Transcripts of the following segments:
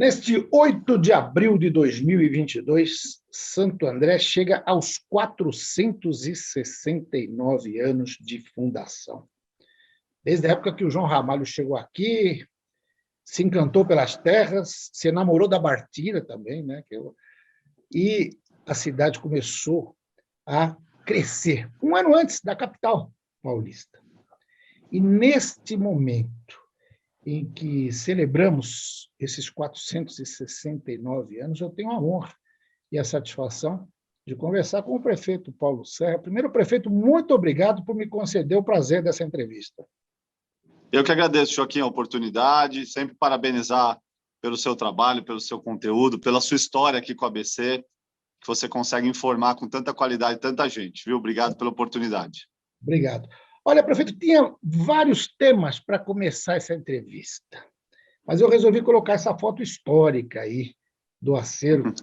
Neste 8 de abril de 2022, Santo André chega aos 469 anos de fundação. Desde a época que o João Ramalho chegou aqui, se encantou pelas terras, se enamorou da Bartira também, né? E a cidade começou a crescer, um ano antes da capital paulista. E neste momento em que celebramos esses 469 anos, eu tenho a honra e a satisfação de conversar com o prefeito Paulo Serra. Primeiro, prefeito, muito obrigado por me conceder o prazer dessa entrevista. Eu que agradeço, Joaquim, a oportunidade, sempre parabenizar pelo seu trabalho, pelo seu conteúdo, pela sua história aqui com a ABC, que você consegue informar com tanta qualidade tanta gente, viu? Obrigado pela oportunidade. Obrigado. Olha, prefeito, tinha vários temas para começar essa entrevista, mas eu resolvi colocar essa foto histórica aí do acervo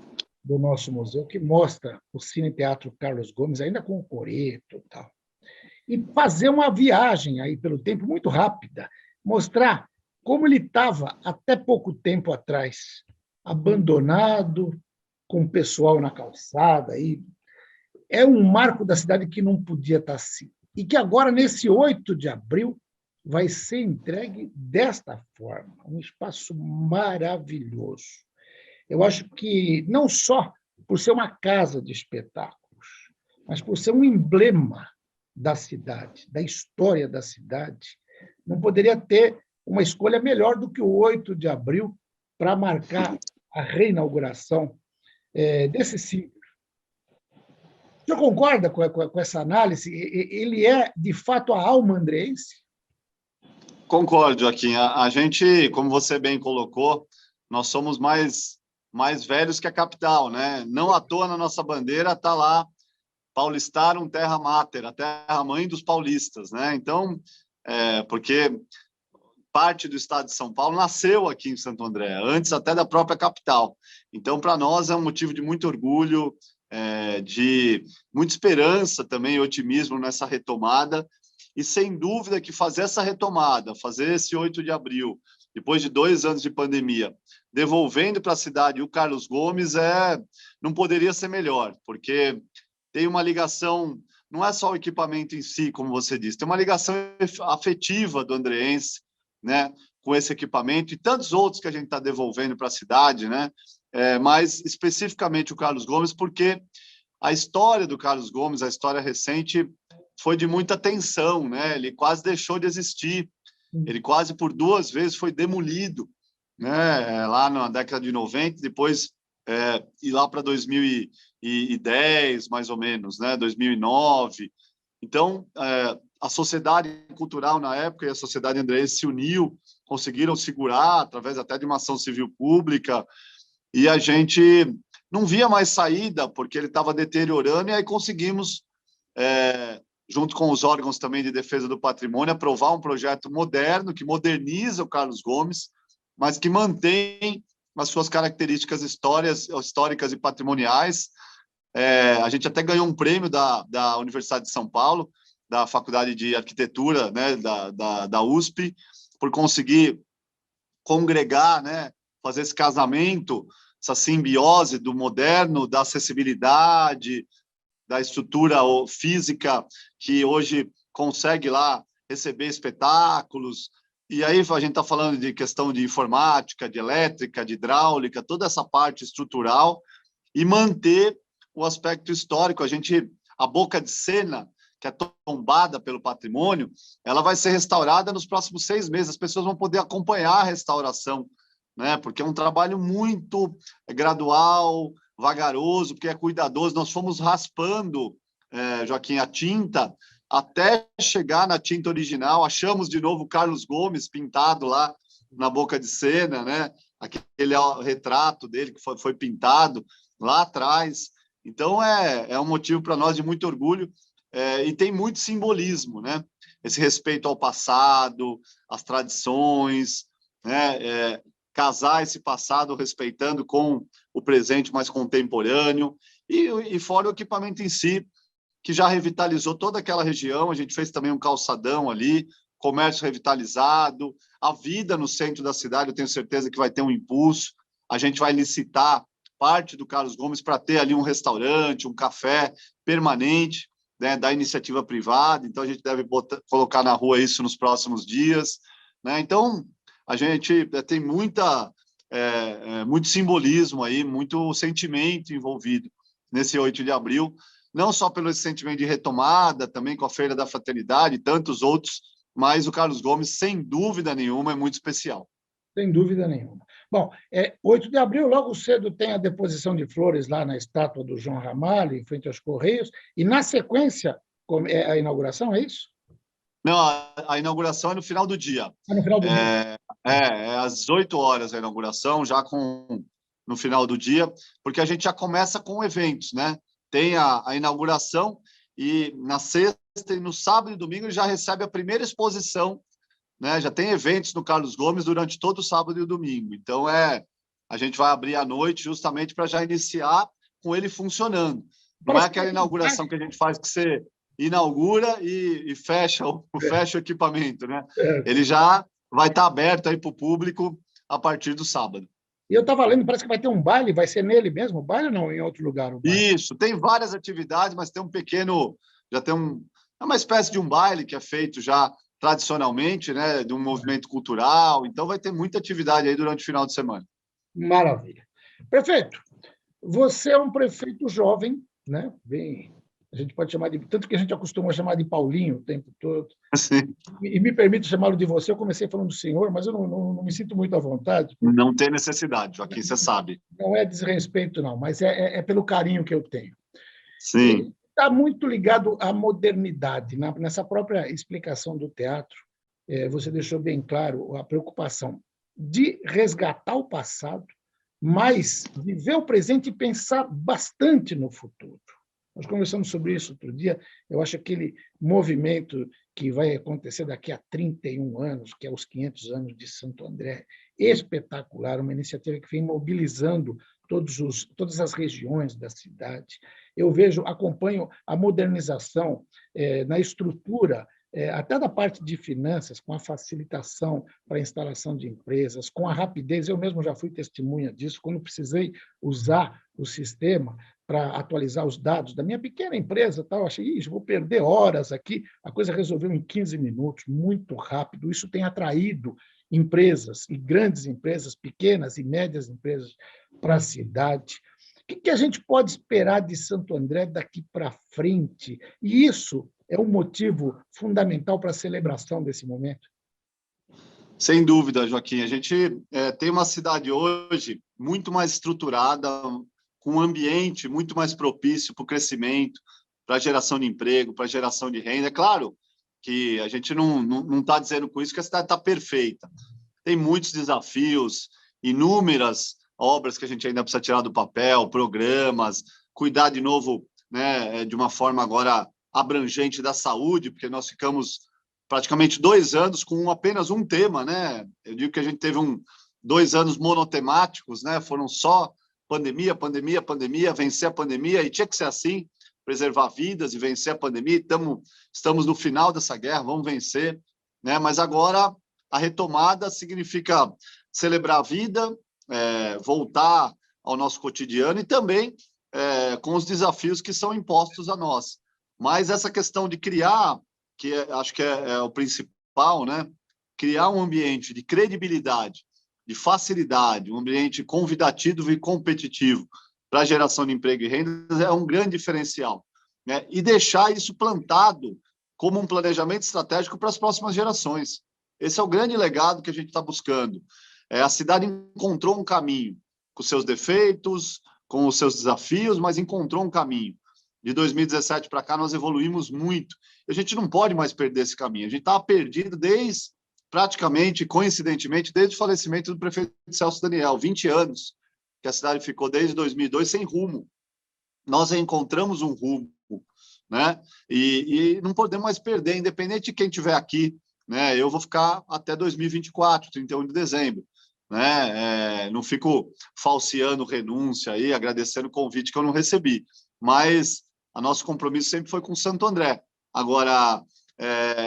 do nosso museu, que mostra o Cine Teatro Carlos Gomes, ainda com o coreto e tal, e fazer uma viagem aí pelo tempo muito rápida, mostrar como ele estava até pouco tempo atrás, abandonado, com o pessoal na calçada. Aí. É um marco da cidade que não podia estar assim. E que agora, nesse 8 de abril, vai ser entregue desta forma, um espaço maravilhoso. Eu acho que, não só por ser uma casa de espetáculos, mas por ser um emblema da cidade, da história da cidade, não poderia ter uma escolha melhor do que o 8 de abril para marcar a reinauguração desse símbolo. O senhor concorda com essa análise? Ele é, de fato, a alma andreense? Concordo, Joaquim. A gente, como você bem colocou, nós somos mais velhos que a capital, né? Não à toa na nossa bandeira está lá Paulistarum Terra Mater, a terra-mãe dos paulistas, né? Então, porque parte do estado de São Paulo nasceu aqui em Santo André, antes até da própria capital. Então, para nós é um motivo de muito orgulho, de muita esperança também e otimismo nessa retomada, e sem dúvida que fazer essa retomada, fazer esse 8 de abril, depois de 2 anos de pandemia, devolvendo para a cidade o Carlos Gomes, não poderia ser melhor, porque tem uma ligação, não é só o equipamento em si, como você disse, tem uma ligação afetiva do andreense, né, com esse equipamento e tantos outros que a gente está devolvendo para a cidade, né? Mas especificamente o Carlos Gomes, porque a história do Carlos Gomes, a história recente, foi de muita tensão, né? Ele quase deixou de existir, ele quase por 2 vezes foi demolido, né? Lá na década de 90, depois ir lá para 2010, mais ou menos, né? 2009. Então, a sociedade cultural na época e a sociedade andreense se uniu, conseguiram segurar através até de uma ação civil pública, e a gente não via mais saída, porque ele estava deteriorando, e aí conseguimos, junto com os órgãos também de defesa do patrimônio, aprovar um projeto moderno, que moderniza o Carlos Gomes, mas que mantém as suas características históricas e patrimoniais. A gente até ganhou um prêmio da Universidade de São Paulo, da Faculdade de Arquitetura, né, da USP, por conseguir congregar, né, fazer esse casamento, essa simbiose do moderno, da acessibilidade, da estrutura física que hoje consegue lá receber espetáculos. E aí a gente está falando de questão de informática, de elétrica, de hidráulica, toda essa parte estrutural, e manter o aspecto histórico. A boca de cena, que é tombada pelo patrimônio, ela vai ser restaurada nos próximos 6 meses. As pessoas vão poder acompanhar a restauração, né? Porque é um trabalho muito gradual, vagaroso, porque é cuidadoso. Nós fomos raspando, Joaquim, a tinta até chegar na tinta original. Achamos de novo o Carlos Gomes pintado lá na boca de cena, né? Aquele retrato dele que foi pintado lá atrás. Então, é um motivo para nós de muito orgulho, e tem muito simbolismo, né? Esse respeito ao passado, às tradições, né? Casar esse passado respeitando com o presente mais contemporâneo, e fora o equipamento em si, que já revitalizou toda aquela região. A gente fez também um calçadão ali, comércio revitalizado, a vida no centro da cidade, eu tenho certeza que vai ter um impulso. a gente vai licitar parte do Carlos Gomes para ter ali um restaurante, um café permanente, né, da iniciativa privada. Então, a gente deve colocar na rua isso nos próximos dias, né? Então, a gente tem muito simbolismo aí, muito sentimento envolvido nesse 8 de abril, não só pelo sentimento de retomada, também com a Feira da Fraternidade e tantos outros, mas o Carlos Gomes, sem dúvida nenhuma, é muito especial. Sem dúvida nenhuma. Bom, 8 de abril, logo cedo, tem a deposição de flores lá na estátua do João Ramalho, em frente aos Correios, e, na sequência, a inauguração, é isso? Não, a inauguração é no final do dia. No final do dia. Às 8 horas a inauguração, já no final do dia, porque a gente já começa com eventos, né? Tem a inauguração e na sexta e no sábado e domingo já recebe a primeira exposição, né? Já tem eventos no Carlos Gomes durante todo o sábado e o domingo. Então, a gente vai abrir à noite justamente para já iniciar com ele funcionando. Não é aquela inauguração que a gente faz que você inaugura e fecha o equipamento, né? Ele já vai estar aberto aí para o público a partir do sábado. E eu estava lendo, parece que vai ter um baile, vai ser nele mesmo o baile ou não, em outro lugar? O baile? Isso, tem várias atividades, mas tem é uma espécie de um baile que é feito já tradicionalmente, né, de um movimento cultural, então vai ter muita atividade aí durante o final de semana. Maravilha. Prefeito, você é um prefeito jovem, né? Bem, a gente pode chamar tanto que a gente acostuma chamar de Paulinho o tempo todo. Sim. E me permite chamá-lo de você, eu comecei falando do senhor, mas eu não me sinto muito à vontade. Não tem necessidade, Joaquim, você sabe. Não é desrespeito, não, mas é pelo carinho que eu tenho. Sim. Está muito ligado à modernidade. Nessa própria explicação do teatro, você deixou bem claro a preocupação de resgatar o passado, mas viver o presente e pensar bastante no futuro. Nós conversamos sobre isso outro dia. Eu acho aquele movimento que vai acontecer daqui a 31 anos, que é os 500 anos de Santo André, espetacular, uma iniciativa que vem mobilizando todas as regiões da cidade. Eu acompanho a modernização na estrutura, até da parte de finanças, com a facilitação para a instalação de empresas, com a rapidez. Eu mesmo já fui testemunha disso, quando precisei usar o sistema para atualizar os dados da minha pequena empresa, eu achei, vou perder horas aqui. A coisa resolveu em 15 minutos, muito rápido. Isso tem atraído empresas, e grandes empresas, pequenas e médias empresas, para a cidade. O que a gente pode esperar de Santo André daqui para frente? E isso é um motivo fundamental para a celebração desse momento? Sem dúvida, Joaquim. A gente tem uma cidade hoje muito mais estruturada, com um ambiente muito mais propício para o crescimento, para a geração de emprego, para a geração de renda. É claro que a gente não está dizendo com isso que a cidade está perfeita. Tem muitos desafios, inúmeras obras que a gente ainda precisa tirar do papel, programas, cuidar de novo, né, de uma forma agora abrangente da saúde, porque nós ficamos praticamente 2 anos com apenas um tema, né? Eu digo que a gente teve 2 anos monotemáticos, né? Foram só pandemia, pandemia, pandemia, vencer a pandemia, e tinha que ser assim, preservar vidas e vencer a pandemia. Estamos no final dessa guerra, vamos vencer, né? Mas agora a retomada significa celebrar a vida, voltar ao nosso cotidiano e também com os desafios que são impostos a nós. Mas essa questão de criar, acho que é o principal, né? Criar um ambiente de credibilidade, de facilidade, um ambiente convidativo e competitivo para a geração de emprego e renda é um grande diferencial, né? E deixar isso plantado como um planejamento estratégico para as próximas gerações. Esse é o grande legado que a gente está buscando. A cidade encontrou um caminho, com seus defeitos, com os seus desafios, mas encontrou um caminho. De 2017 para cá, nós evoluímos muito. A gente não pode mais perder esse caminho. A gente estava perdido praticamente, coincidentemente, desde o falecimento do prefeito Celso Daniel, 20 anos, que a cidade ficou desde 2002 sem rumo. Nós encontramos um rumo, né? E não podemos mais perder, independente de quem estiver aqui, né? Eu vou ficar até 2024, 31 de dezembro. Né? Não fico falseando renúncia aí, agradecendo o convite que eu não recebi, mas o nosso compromisso sempre foi com Santo André. Agora,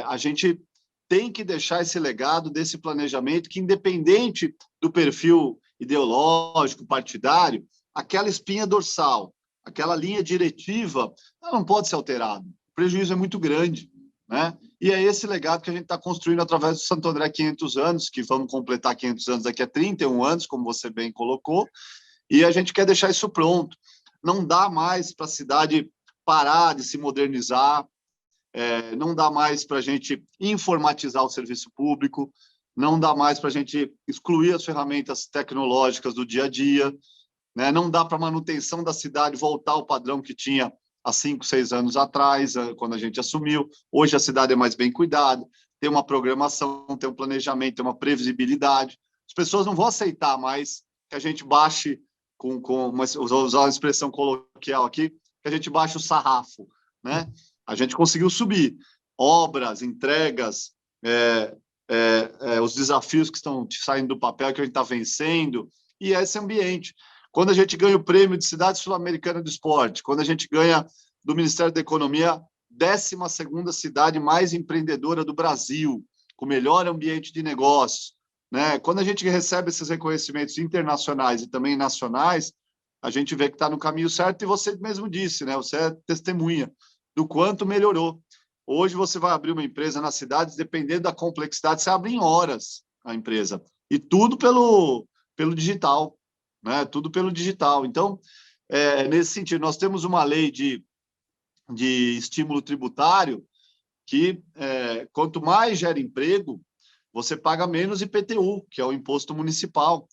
a gente tem que deixar esse legado desse planejamento que, independente do perfil ideológico, partidário, aquela espinha dorsal, aquela linha diretiva, ela não pode ser alterada. O prejuízo é muito grande, né? E é esse legado que a gente está construindo através do Santo André 500 anos, que vamos completar 500 anos daqui a 31 anos, como você bem colocou, e a gente quer deixar isso pronto. Não dá mais para a cidade parar de se modernizar, não dá mais para a gente informatizar o serviço público, não dá mais para a gente excluir as ferramentas tecnológicas do dia a dia, né? Não dá para a manutenção da cidade voltar ao padrão que tinha há 5, 6 anos atrás, quando a gente assumiu. Hoje a cidade é mais bem cuidada, tem uma programação, tem um planejamento, tem uma previsibilidade. As pessoas não vão aceitar mais que a gente baixe, vou usar uma expressão coloquial aqui, que a gente baixe o sarrafo, né? A gente conseguiu subir obras, entregas, os desafios que estão saindo do papel, que a gente está vencendo, e esse ambiente. Quando a gente ganha o prêmio de Cidade Sul-Americana do Esporte, quando a gente ganha do Ministério da Economia, 12ª cidade mais empreendedora do Brasil, com o melhor ambiente de negócio, né? Quando a gente recebe esses reconhecimentos internacionais e também nacionais, a gente vê que está no caminho certo, e você mesmo disse, né? Você é testemunha do quanto melhorou. Hoje você vai abrir uma empresa nas cidades, dependendo da complexidade, você abre em horas a empresa. E tudo pelo digital, né? Tudo pelo digital. Então, nesse sentido, nós temos uma lei de estímulo tributário que, quanto mais gera emprego, você paga menos IPTU, que é o imposto municipal.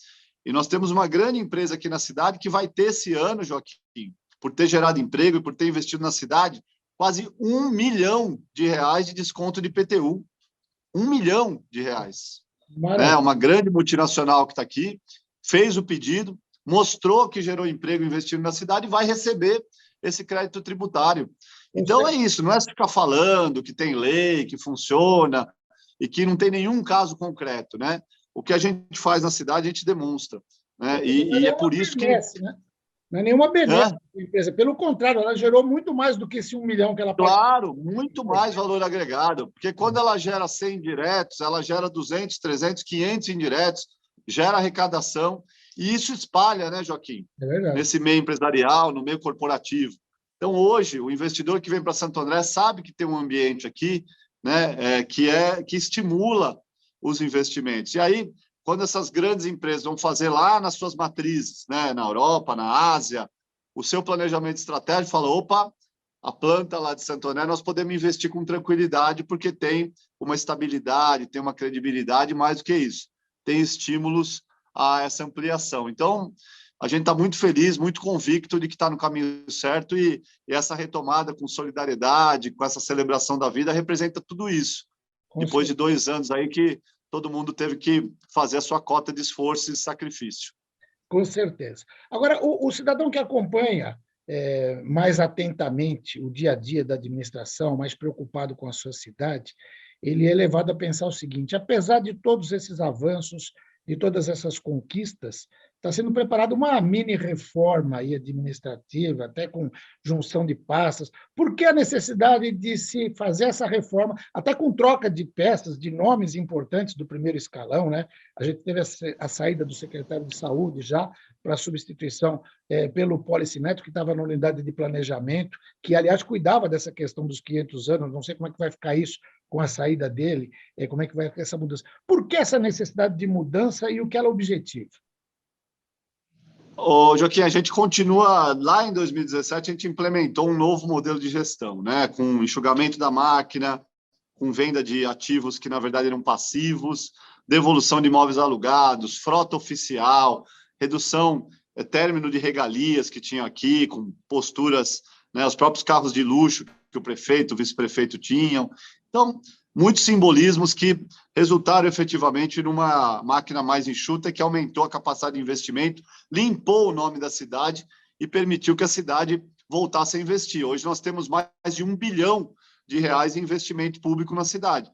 E nós temos uma grande empresa aqui na cidade que vai ter esse ano, Joaquim, por ter gerado emprego e por ter investido na cidade, quase R$1 milhão de desconto de IPTU. R$1 milhão. Né? Uma grande multinacional que está aqui, fez o pedido, mostrou que gerou emprego investindo na cidade e vai receber esse crédito tributário. Então, é isso, não é ficar falando que tem lei, que funciona e que não tem nenhum caso concreto, né? O que a gente faz na cidade, a gente demonstra, né? E é por isso que... Né? Não é nenhuma benesse da empresa. Pelo contrário, ela gerou muito mais do que esse 1 milhão que ela pagou. Claro, muito mais valor agregado, porque quando ela gera 100 diretos, ela gera 200, 300, 500 indiretos, gera arrecadação, e isso espalha, né, Joaquim? Nesse meio empresarial, no meio corporativo. Então, hoje, o investidor que vem para Santo André sabe que tem um ambiente aqui, né, que estimula os investimentos. E aí, quando essas grandes empresas vão fazer lá nas suas matrizes, né, na Europa, na Ásia, o seu planejamento estratégico fala, opa, a planta lá de Santo André nós podemos investir com tranquilidade, porque tem uma estabilidade, tem uma credibilidade, mais do que isso, tem estímulos a essa ampliação. Então, a gente está muito feliz, muito convicto de que está no caminho certo, e essa retomada com solidariedade, com essa celebração da vida, representa tudo isso. Depois de 2 anos aí que todo mundo teve que fazer a sua cota de esforço e sacrifício. Com certeza. Agora, o cidadão que acompanha mais atentamente o dia a dia da administração, mais preocupado com a sua cidade, ele é levado a pensar o seguinte: apesar de todos esses avanços, de todas essas conquistas, está sendo preparada uma mini-reforma aí administrativa, até com junção de pastas. Por que a necessidade de se fazer essa reforma, até com troca de peças, de nomes importantes do primeiro escalão, né? A gente teve a saída do secretário de Saúde já para a substituição pelo Policineto, que estava na unidade de planejamento, que, aliás, cuidava dessa questão dos 500 anos, não sei como é que vai ficar isso com a saída dele, como é que vai ficar essa mudança. Por que essa necessidade de mudança e o que ela objetiva? Joaquim, a gente continua, lá em 2017, a gente implementou um novo modelo de gestão, né? Com enxugamento da máquina, com venda de ativos que, na verdade, eram passivos, devolução de imóveis alugados, frota oficial, redução, término de regalias que tinham aqui, com posturas, né? Os próprios carros de luxo que o prefeito, o vice-prefeito tinham. Então, muitos simbolismos que resultaram efetivamente numa máquina mais enxuta, que aumentou a capacidade de investimento, limpou o nome da cidade e permitiu que a cidade voltasse a investir. Hoje nós temos mais de R$1 bilhão em investimento público na cidade.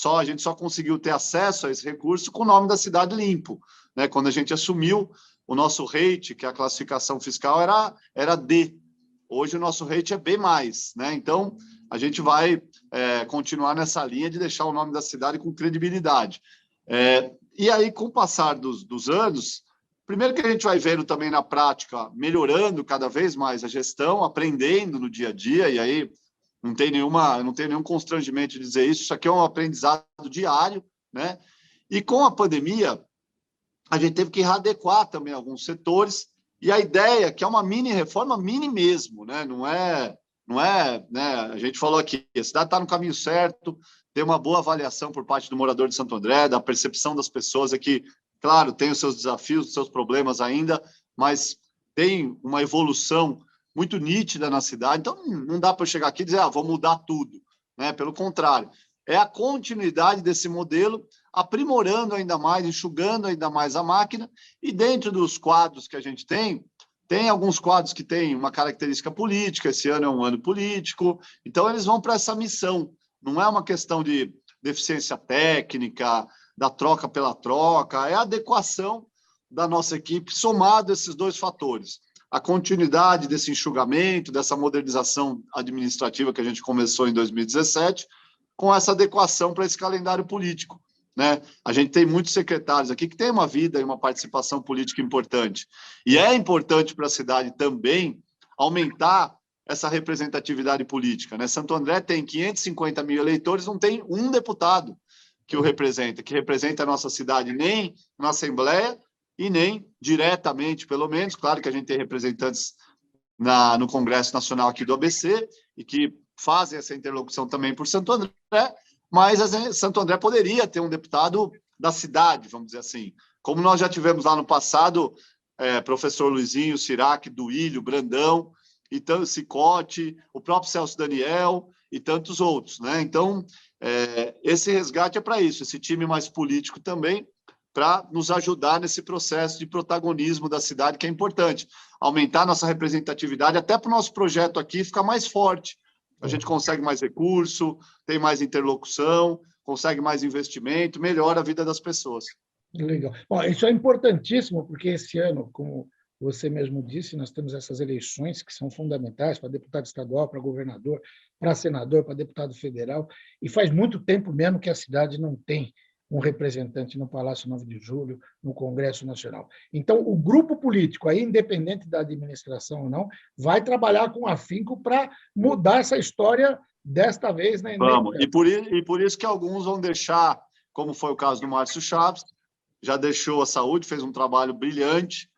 A gente só conseguiu ter acesso a esse recurso com o nome da cidade limpo, né? Quando a gente assumiu, o nosso rate, que é a classificação fiscal, era D. Hoje o nosso rate é B+, né? Então, a gente vai continuar nessa linha de deixar o nome da cidade com credibilidade. E aí, com o passar dos anos, Primeiro que a gente vai vendo também na prática, melhorando cada vez mais a gestão, aprendendo no dia a dia, e aí não tem nenhum constrangimento de dizer isso aqui é um aprendizado diário, né? E com a pandemia, a gente teve que readequar também alguns setores, e a ideia, que é uma mini reforma, mini mesmo, né? Não é, né? A gente falou aqui, a cidade está no caminho certo, tem uma boa avaliação por parte do morador de Santo André, da percepção das pessoas aqui, claro, tem os seus desafios, os seus problemas ainda, mas tem uma evolução muito nítida na cidade, então não dá para eu chegar aqui e dizer, vou mudar tudo, né? Pelo contrário, é a continuidade desse modelo, aprimorando ainda mais, enxugando ainda mais a máquina, e dentro dos quadros que a gente tem alguns quadros que têm uma característica política, esse ano é um ano político, então eles vão para essa missão, não é uma questão de deficiência técnica, da troca pela troca, é a adequação da nossa equipe, somado a esses dois fatores. A continuidade desse enxugamento, dessa modernização administrativa que a gente começou em 2017, com essa adequação para esse calendário político, né? A gente tem muitos secretários aqui que têm uma vida e uma participação política importante. E é importante para a cidade também aumentar essa representatividade política, né? Santo André tem 550 mil eleitores, não tem um deputado que representa a nossa cidade nem na Assembleia e nem diretamente, pelo menos. Claro que a gente tem representantes no Congresso Nacional aqui do ABC e que fazem essa interlocução também por Santo André, mas Santo André poderia ter um deputado da cidade, vamos dizer assim. Como nós já tivemos lá no passado, professor Luizinho, Cirac, Duílio, Brandão, e Cicote, o próprio Celso Daniel e tantos outros, né? Então, esse resgate é para isso, esse time mais político também, para nos ajudar nesse processo de protagonismo da cidade, que é importante. Aumentar nossa representatividade, até para o nosso projeto aqui ficar mais forte. A gente consegue mais recurso, tem mais interlocução, consegue mais investimento, melhora a vida das pessoas. Legal. Bom, isso é importantíssimo, porque esse ano, como você mesmo disse, nós temos essas eleições que são fundamentais para deputado estadual, para governador, para senador, para deputado federal, e faz muito tempo mesmo que a cidade não tem um representante no Palácio 9 de Julho, no Congresso Nacional. Então, o grupo político, aí, independente da administração ou não, vai trabalhar com afinco para mudar essa história desta vez. Né? Vamos, e por isso que alguns vão deixar, como foi o caso do Márcio Chaves, já deixou a saúde, fez um trabalho brilhante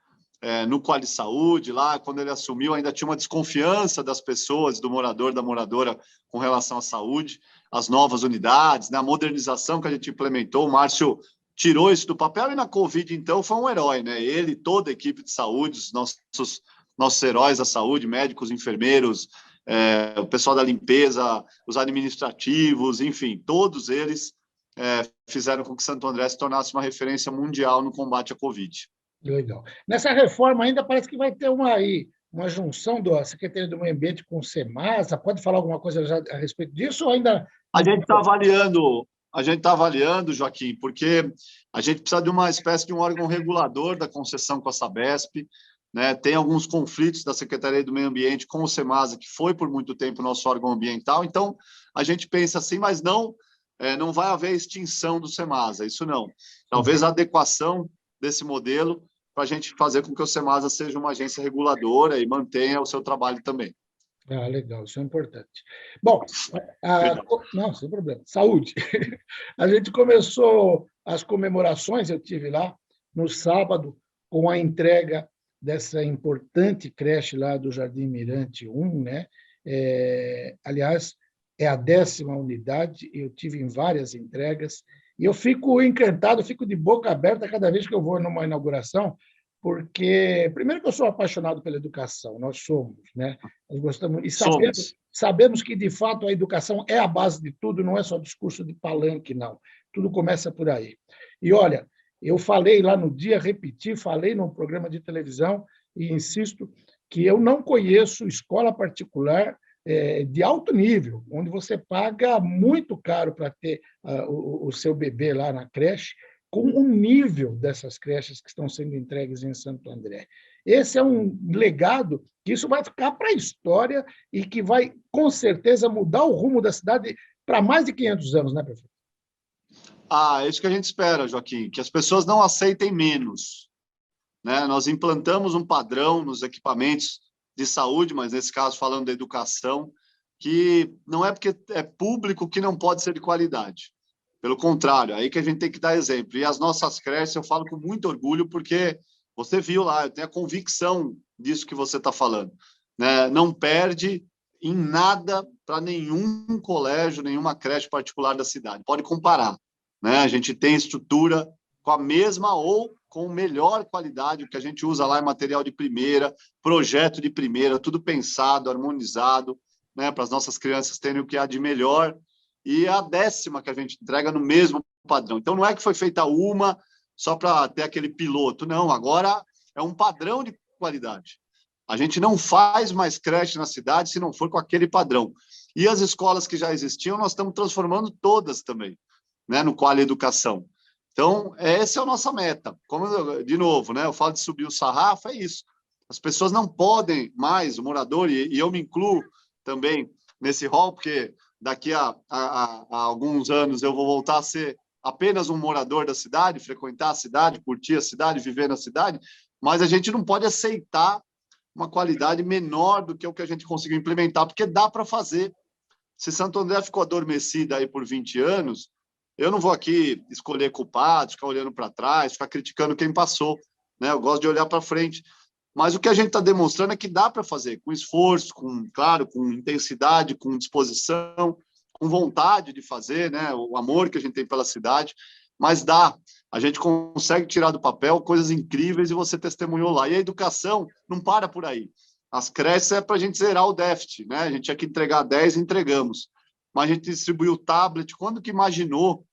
no Quali Saúde, lá, quando ele assumiu, ainda tinha uma desconfiança das pessoas, do morador, da moradora, com relação à saúde, as novas unidades, né, a modernização que a gente implementou, o Márcio tirou isso do papel, e na Covid, então, foi um herói, né? Ele, toda a equipe de saúde, os nossos heróis da saúde, médicos, enfermeiros, o pessoal da limpeza, os administrativos, enfim, todos eles fizeram com que Santo André se tornasse uma referência mundial no combate à Covid. Legal. Nessa reforma ainda parece que vai ter uma junção da Secretaria do Meio Ambiente com o SEMASA. Pode falar alguma coisa já a respeito disso ou ainda... A gente está avaliando, Joaquim, porque a gente precisa de uma espécie de um órgão regulador da concessão com a Sabesp, né? Tem alguns conflitos da Secretaria do Meio Ambiente com o SEMASA, que foi por muito tempo nosso órgão ambiental, então a gente pensa assim, mas não vai haver extinção do SEMASA, isso não. Talvez a adequação desse modelo para a gente fazer com que o SEMASA seja uma agência reguladora e mantenha o seu trabalho também. Legal, isso é importante. Bom, não, sem problema. Saúde. A gente começou as comemorações, eu tive lá no sábado, com a entrega dessa importante creche lá do Jardim Mirante 1, né? Aliás, é a 10ª unidade, eu tive em várias entregas, e eu fico encantado, fico de boca aberta cada vez que eu vou numa inauguração, porque, primeiro, que eu sou apaixonado pela educação, nós somos, né? Nós gostamos, e sabemos que, de fato, a educação é a base de tudo, não é só discurso de palanque, não. Tudo começa por aí. E, olha, eu falei lá no dia, repeti, falei num programa de televisão, e insisto que eu não conheço escola particular de alto nível, onde você paga muito caro para ter o seu bebê lá na creche, com o nível dessas creches que estão sendo entregues em Santo André. Esse é um legado que isso vai ficar para a história e que vai, com certeza, mudar o rumo da cidade para mais de 500 anos, né, prefeito? É isso que a gente espera, Joaquim, que as pessoas não aceitem menos. né? Nós implantamos um padrão nos equipamentos de saúde, mas nesse caso falando da educação, que não é porque é público que não pode ser de qualidade. Pelo contrário, aí que a gente tem que dar exemplo. E as nossas creches, eu falo com muito orgulho, porque você viu lá, eu tenho a convicção disso que você está falando, né? Não perde em nada para nenhum colégio, nenhuma creche particular da cidade. Pode comparar, né? A gente tem estrutura com a mesma ou com melhor qualidade, o que a gente usa lá é material de primeira, projeto de primeira, tudo pensado, harmonizado, né? Para as nossas crianças terem o que há de melhor, e a 10ª que a gente entrega no mesmo padrão. Então, não é que foi feita uma só para ter aquele piloto, não. Agora é um padrão de qualidade. A gente não faz mais creche na cidade se não for com aquele padrão. E as escolas que já existiam, nós estamos transformando todas também, né, no Quali Educação. Então, essa é a nossa meta. Como, de novo, né, eu falo de subir o sarrafo, é isso. As pessoas não podem mais, o morador, e eu me incluo também nesse rol, porque daqui a alguns anos eu vou voltar a ser apenas um morador da cidade, frequentar a cidade, curtir a cidade, viver na cidade, mas a gente não pode aceitar uma qualidade menor do que o que a gente conseguiu implementar, porque dá para fazer. Se Santo André ficou adormecida aí por 20 anos, eu não vou aqui escolher culpados, ficar olhando para trás, ficar criticando quem passou, né? Eu gosto de olhar para frente. Mas o que a gente está demonstrando é que dá para fazer, com esforço, claro, com intensidade, com disposição, com vontade de fazer, né? O amor que a gente tem pela cidade, mas dá. A gente consegue tirar do papel coisas incríveis e você testemunhou lá. E a educação não para por aí. As creches é para a gente zerar o déficit, né? A gente tinha que entregar 10, entregamos. Mas a gente distribuiu o tablet. Quando que imaginou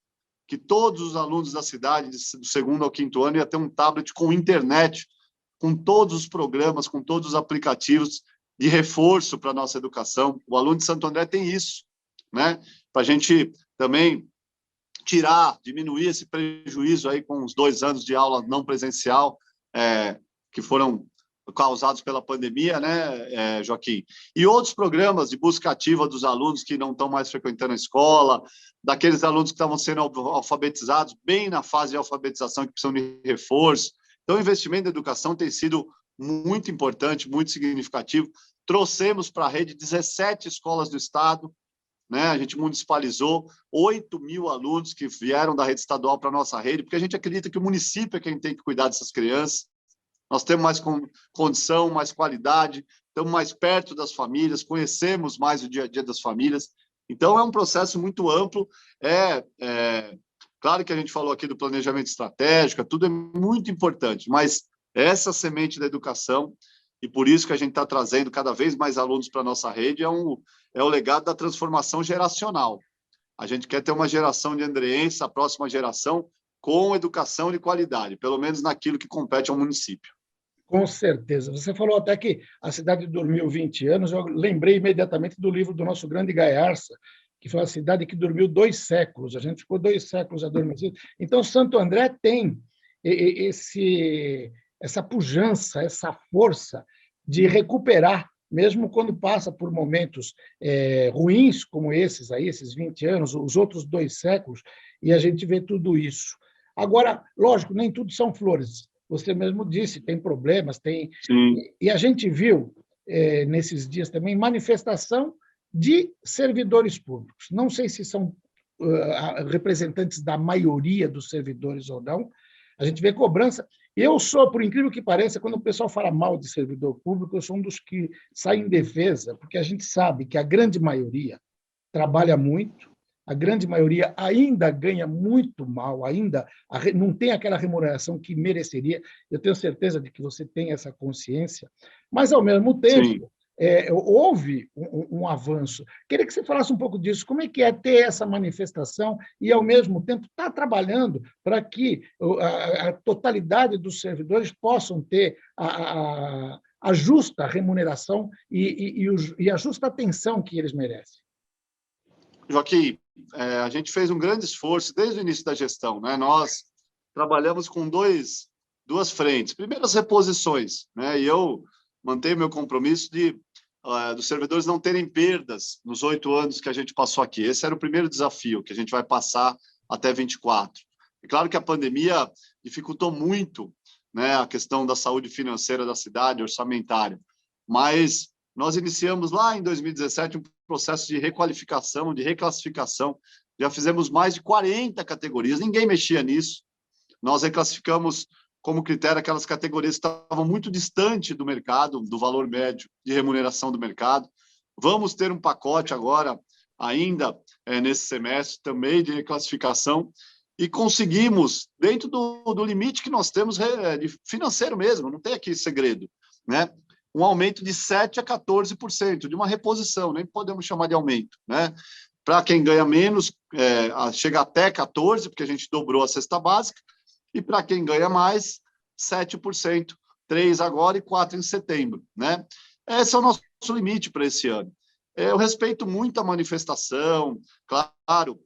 que todos os alunos da cidade, do 2º ao 5º ano, ia ter um tablet com internet, com todos os programas, com todos os aplicativos de reforço para a nossa educação? O aluno de Santo André tem isso, né? Para a gente também diminuir esse prejuízo aí com os 2 anos de aula não presencial, que foram causados pela pandemia, né, Joaquim? E outros programas de busca ativa dos alunos que não estão mais frequentando a escola, daqueles alunos que estavam sendo alfabetizados, bem na fase de alfabetização, que precisam de reforço. Então, o investimento na educação tem sido muito importante, muito significativo. Trouxemos para a rede 17 escolas do estado, né? A gente municipalizou 8.000 alunos que vieram da rede estadual para a nossa rede, porque a gente acredita que o município é quem tem que cuidar dessas crianças. Nós temos mais condição, mais qualidade, estamos mais perto das famílias, conhecemos mais o dia a dia das famílias. Então, é um processo muito amplo. Claro que a gente falou aqui do planejamento estratégico, tudo é muito importante, mas essa semente da educação, e por isso que a gente está trazendo cada vez mais alunos para a nossa rede, é o legado da transformação geracional. A gente quer ter uma geração de andreenses, a próxima geração, com educação de qualidade, pelo menos naquilo que compete ao município. Com certeza. Você falou até que a cidade dormiu 20 anos, eu lembrei imediatamente do livro do nosso grande Gaiarsa, que foi a cidade que dormiu 2 séculos, a gente ficou 2 séculos adormecido. Então, Santo André tem essa pujança, essa força de recuperar, mesmo quando passa por momentos ruins como esses aí, esses 20 anos, os outros 2 séculos, e a gente vê tudo isso. Agora, lógico, nem tudo são flores. Você mesmo disse, tem problemas, tem... Sim. E a gente viu, nesses dias também, manifestação de servidores públicos. Não sei se são representantes da maioria dos servidores ou não. A gente vê cobrança. Eu sou, por incrível que pareça, quando o pessoal fala mal de servidor público, eu sou um dos que sai em defesa, porque a gente sabe que a grande maioria trabalha muito, a grande maioria ainda ganha muito mal, ainda não tem aquela remuneração que mereceria. Eu tenho certeza de que você tem essa consciência, mas, ao mesmo tempo, houve um avanço. Queria que você falasse um pouco disso. Como é que é ter essa manifestação e, ao mesmo tempo, estar trabalhando para que a totalidade dos servidores possam ter a justa remuneração e a justa atenção que eles merecem? Joaquim, a gente fez um grande esforço desde o início da gestão, né? Nós trabalhamos com duas frentes. Primeiro, as reposições, né? E eu mantenho meu compromisso dos servidores não terem perdas nos 8 anos que a gente passou aqui. Esse era o primeiro desafio que a gente vai passar até 24. É claro que a pandemia dificultou muito, né, a questão da saúde financeira da cidade, orçamentária. Mas nós iniciamos lá em 2017 um processo de requalificação, de reclassificação. Já fizemos mais de 40 categorias, ninguém mexia nisso. Nós reclassificamos como critério aquelas categorias que estavam muito distante do mercado, do valor médio de remuneração do mercado. Vamos ter um pacote agora, ainda nesse semestre, também de reclassificação, e conseguimos, dentro do limite que nós temos de financeiro mesmo, não tem aqui segredo, né? Um aumento de 7% a 14%, de uma reposição, nem podemos chamar de aumento, né? Para quem ganha menos, chega até 14%, porque a gente dobrou a cesta básica, e para quem ganha mais, 7%, 3% agora e 4% em setembro, né? Esse é o nosso limite para esse ano. Eu respeito muito a manifestação, claro,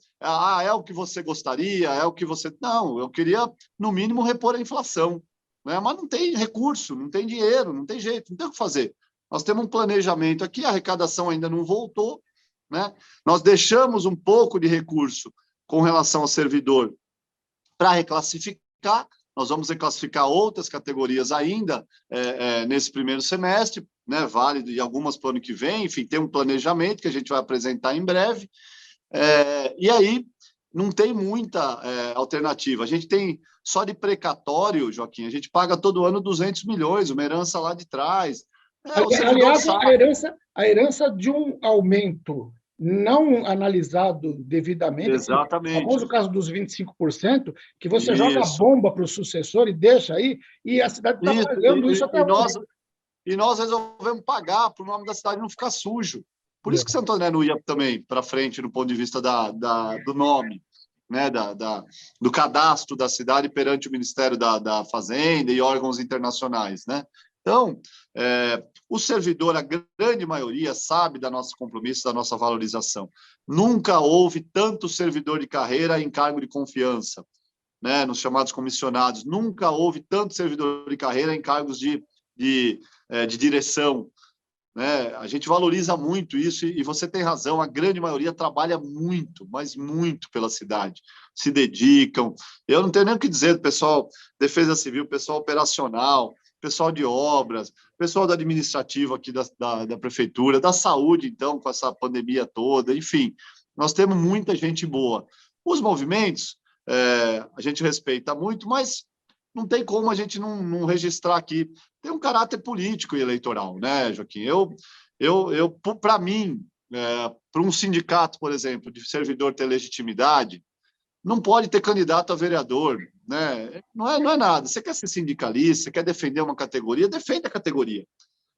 é o que você gostaria, é o que você... Não, eu queria, no mínimo, repor a inflação, né? Mas não tem recurso, não tem dinheiro, não tem jeito, não tem o que fazer. Nós temos um planejamento aqui, a arrecadação ainda não voltou, né? Nós deixamos um pouco de recurso com relação ao servidor para reclassificar. Nós vamos reclassificar outras categorias ainda nesse primeiro semestre, né, válido, e algumas para o ano que vem, enfim, tem um planejamento que a gente vai apresentar em breve, e aí não tem muita alternativa. A gente tem, só de precatório, Joaquim, a gente paga todo ano 200 milhões, uma herança lá de trás. Aliás, a herança de um aumento não analisado devidamente, exatamente. O famoso caso dos 25%, que você Isso. joga a bomba para o sucessor e deixa aí, e a cidade está pagando isso até hoje. E nós resolvemos pagar para o nome da cidade não ficar sujo. Por isso que Santo André não ia também para frente no ponto de vista do nome, né, do cadastro da cidade perante o Ministério da Fazenda e órgãos internacionais, né? Então, o servidor, a grande maioria, sabe da nosso compromisso, da nossa valorização. Nunca houve tanto servidor de carreira em cargo de confiança, né, nos chamados comissionados. Nunca houve tanto servidor de carreira em cargos de direção, né? A gente valoriza muito isso e você tem razão, a grande maioria trabalha muito, mas muito pela cidade, se dedicam. Eu não tenho nem o que dizer do pessoal Defesa Civil, pessoal operacional, pessoal de obras, pessoal do administrativo aqui da prefeitura, da saúde, então, com essa pandemia toda, enfim, nós temos muita gente boa. Os movimentos, a gente respeita muito, mas não tem como a gente não registrar aqui. Tem um caráter político e eleitoral, né, Joaquim? Para mim, para um sindicato, por exemplo, de servidor ter legitimidade, não pode ter candidato a vereador, né? Não é nada. Você quer ser sindicalista, você quer defender uma categoria, defenda a categoria.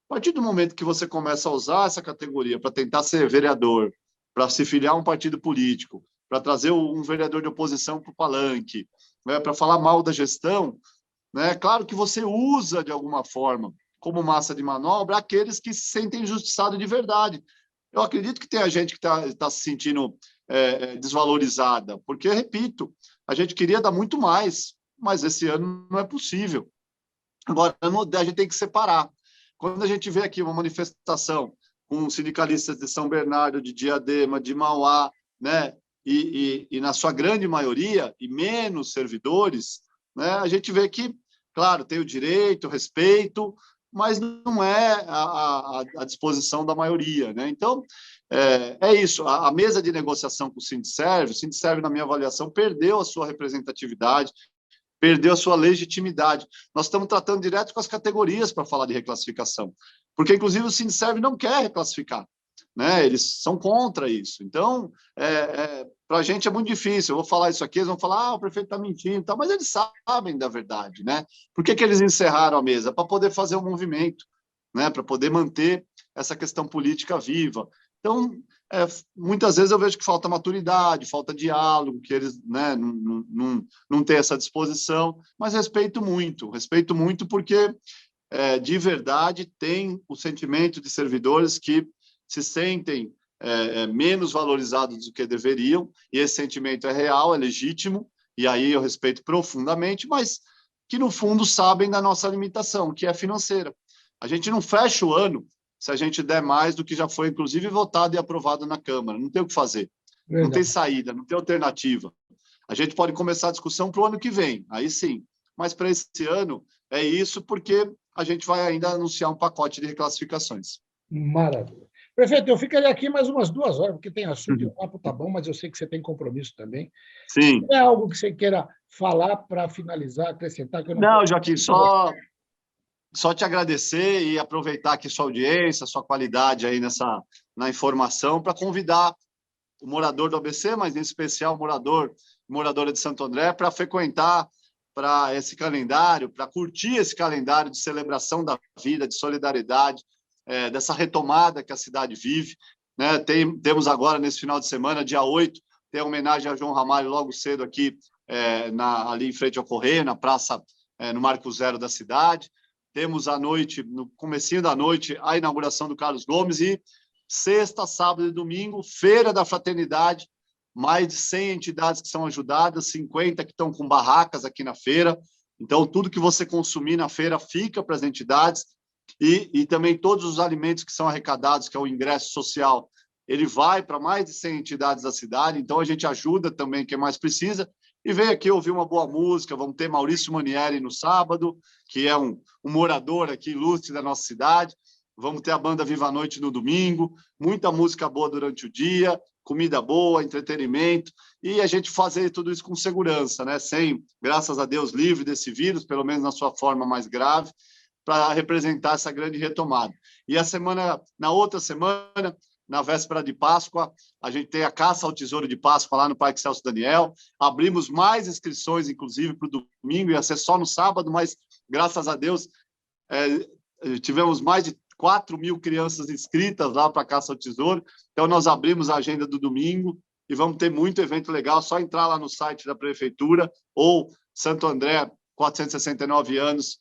A partir do momento que você começa a usar essa categoria para tentar ser vereador, para se filiar a um partido político, para trazer um vereador de oposição para o palanque, né, para falar mal da gestão, né? Claro que você usa, de alguma forma, como massa de manobra, aqueles que se sentem injustiçados de verdade. Eu acredito que tem a gente que está se sentindo desvalorizada, porque, repito, a gente queria dar muito mais, mas esse ano não é possível. Agora, a gente tem que separar. Quando a gente vê aqui uma manifestação com sindicalistas de São Bernardo, de Diadema, de Mauá, né, e na sua grande maioria, e menos servidores, né, a gente vê que, claro, tem o direito, o respeito, mas não é a disposição da maioria, né? Então, isso. A mesa de negociação com o Sindserv, na minha avaliação, perdeu a sua representatividade, perdeu a sua legitimidade. Nós estamos tratando direto com as categorias para falar de reclassificação, porque, inclusive, o Sindserv não quer reclassificar, né? Eles são contra isso. Então, para a gente é muito difícil. Eu vou falar isso aqui, eles vão falar, o prefeito está mentindo, tá? Mas eles sabem da verdade, né? Por que eles encerraram a mesa? Para poder fazer um movimento, né? Para poder manter essa questão política viva. Então, muitas vezes eu vejo que falta maturidade, falta diálogo, que eles, né, não têm essa disposição, mas respeito muito porque, de verdade, tem o sentimento de servidores que se sentem menos valorizados do que deveriam, e esse sentimento é real, é legítimo, e aí eu respeito profundamente, mas que, no fundo, sabem da nossa limitação, que é financeira. A gente não fecha o ano se a gente der mais do que já foi, inclusive, votado e aprovado na Câmara. Não tem o que fazer. Verdade. Não tem saída, não tem alternativa. A gente pode começar a discussão para o ano que vem, aí sim. Mas para esse ano, é isso, porque a gente vai ainda anunciar um pacote de reclassificações. Maravilha. Prefeito, eu ficaria aqui mais umas 2 horas, porque tem assunto e o papo está bom, mas eu sei que você tem compromisso também. Sim. É algo que você queira falar para finalizar, acrescentar? Que eu não, Joaquim, só te agradecer e aproveitar aqui sua audiência, sua qualidade aí na informação, para convidar o morador do ABC, mas em especial moradora de Santo André, para frequentar para esse calendário, para curtir esse calendário de celebração da vida, de solidariedade, dessa retomada que a cidade vive. Né? Temos agora, nesse final de semana, dia 8, tem a homenagem a João Ramalho logo cedo aqui, ali em frente ao Correio, na praça, no Marco Zero da cidade. Temos à noite, no comecinho da noite, a inauguração do Carlos Gomes e sexta, sábado e domingo, Feira da Fraternidade, mais de 100 entidades que são ajudadas, 50 que estão com barracas aqui na feira. Então, tudo que você consumir na feira fica para as entidades e também todos os alimentos que são arrecadados, que é o ingresso social, ele vai para mais de 100 entidades da cidade. Então, a gente ajuda também quem mais precisa. E vem aqui ouvir uma boa música. Vamos ter Maurício Manieri no sábado, que é um morador aqui ilustre da nossa cidade. Vamos ter a banda Viva a Noite no domingo, muita música boa durante o dia, comida boa, entretenimento, e a gente fazer tudo isso com segurança, né? Sem, graças a Deus, livre desse vírus, pelo menos na sua forma mais grave, para representar essa grande retomada. E na outra semana, na véspera de Páscoa, a gente tem a caça ao Tesouro de Páscoa lá no Parque Celso Daniel. Abrimos mais inscrições, inclusive, para o domingo, ia ser só no sábado, mas, graças a Deus, tivemos mais de 4.000 crianças inscritas lá para a Caça ao Tesouro. Então, nós abrimos a agenda do domingo e vamos ter muito evento legal. Só entrar lá no site da Prefeitura ou Santo André, 469 anos,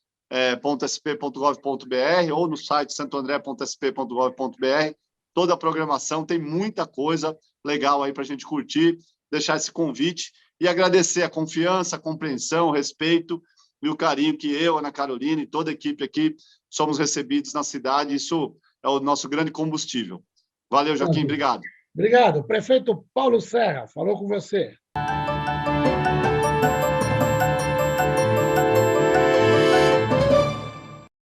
.sp.gov.br ou no site santoandré.sp.gov.br. Toda a programação, tem muita coisa legal aí para a gente curtir, deixar esse convite e agradecer a confiança, a compreensão, o respeito e o carinho que eu, Ana Carolina e toda a equipe aqui somos recebidos na cidade. Isso é o nosso grande combustível. Valeu, Joaquim. Obrigado. Obrigado. Prefeito Paulo Serra, falou com você.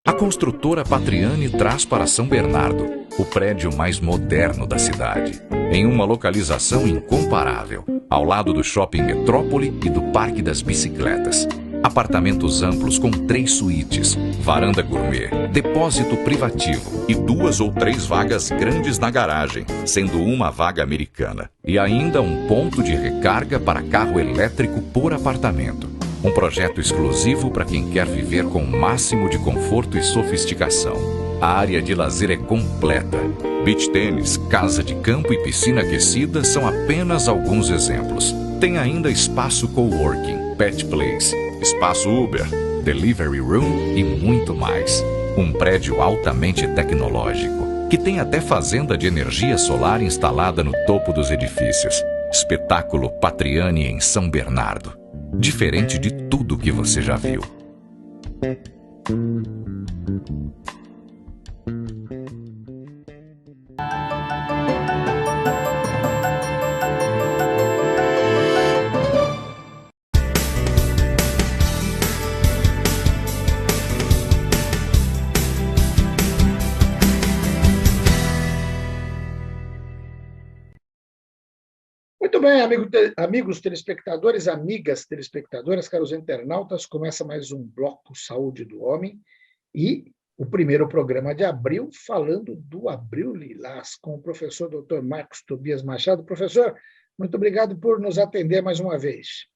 A construtora Patriani traz para São Bernardo o prédio mais moderno da cidade, em uma localização incomparável, ao lado do Shopping Metrópole e do Parque das Bicicletas. Apartamentos amplos com 3 suítes, varanda gourmet, depósito privativo e 2 ou 3 vagas grandes na garagem, sendo uma vaga americana. E ainda um ponto de recarga para carro elétrico por apartamento. Um projeto exclusivo para quem quer viver com o máximo de conforto e sofisticação. A área de lazer é completa. Beach tênis, casa de campo e piscina aquecida são apenas alguns exemplos. Tem ainda espaço coworking, pet place, espaço Uber, delivery room e muito mais. Um prédio altamente tecnológico, que tem até fazenda de energia solar instalada no topo dos edifícios. Espetáculo Patriani em São Bernardo. Diferente de tudo que você já viu. Muito bem, amigos telespectadores, amigas telespectadoras, caros internautas, começa mais um Bloco Saúde do Homem e o primeiro programa de abril, falando do Abril Lilás, com o professor Dr. Marcos Tobias Machado. Professor, muito obrigado por nos atender mais uma vez.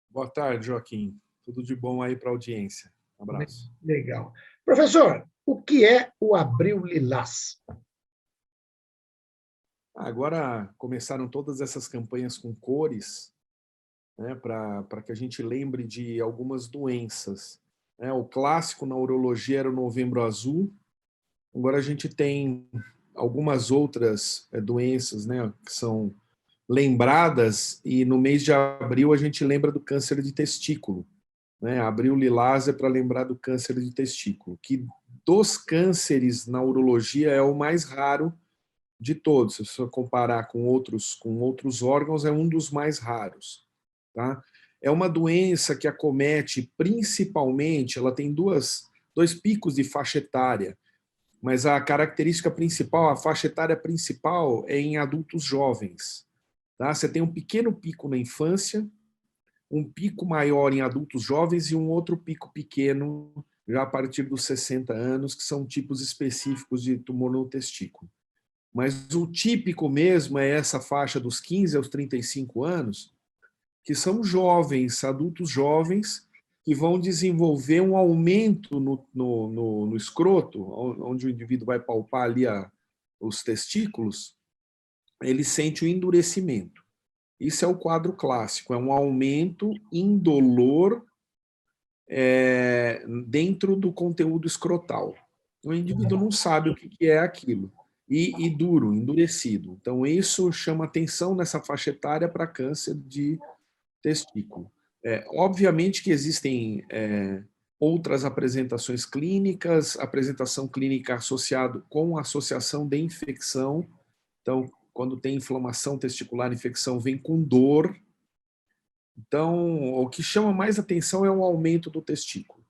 Boa tarde, Joaquim. Tudo de bom aí para a audiência. Um abraço. Legal. Professor, o que é o Abril Lilás? Agora começaram todas essas campanhas com cores, né, para que a gente lembre de algumas doenças. Né? O clássico na urologia era o Novembro Azul. Agora a gente tem algumas outras doenças, né, que são lembradas, e no mês de abril a gente lembra do câncer de testículo. Né? Abril Lilás é para lembrar do câncer de testículo, que dos cânceres na urologia é o mais raro de todos. Se você comparar com outros órgãos, é um dos mais raros. Tá? é uma doença que acomete principalmente, ela tem dois picos de faixa etária, mas a característica principal, a faixa etária principal é em adultos jovens. Tá? Você tem um pequeno pico na infância, um pico maior em adultos jovens e um outro pico pequeno já a partir dos 60 anos, que são tipos específicos de tumor no testículo. Mas o típico mesmo é essa faixa dos 15 aos 35 anos, que são jovens, adultos jovens, que vão desenvolver um aumento no escroto, onde o indivíduo vai palpar ali os testículos, ele sente o endurecimento. Isso é o quadro clássico, é um aumento indolor dentro do conteúdo escrotal. O indivíduo não sabe o que é aquilo. E duro, endurecido. Então, isso chama atenção nessa faixa etária para câncer de testículo. Obviamente que existem outras apresentações clínicas, apresentação clínica associado com associação de infecção. Então, quando tem inflamação testicular, infecção vem com dor. Então, o que chama mais atenção é o aumento do testículo.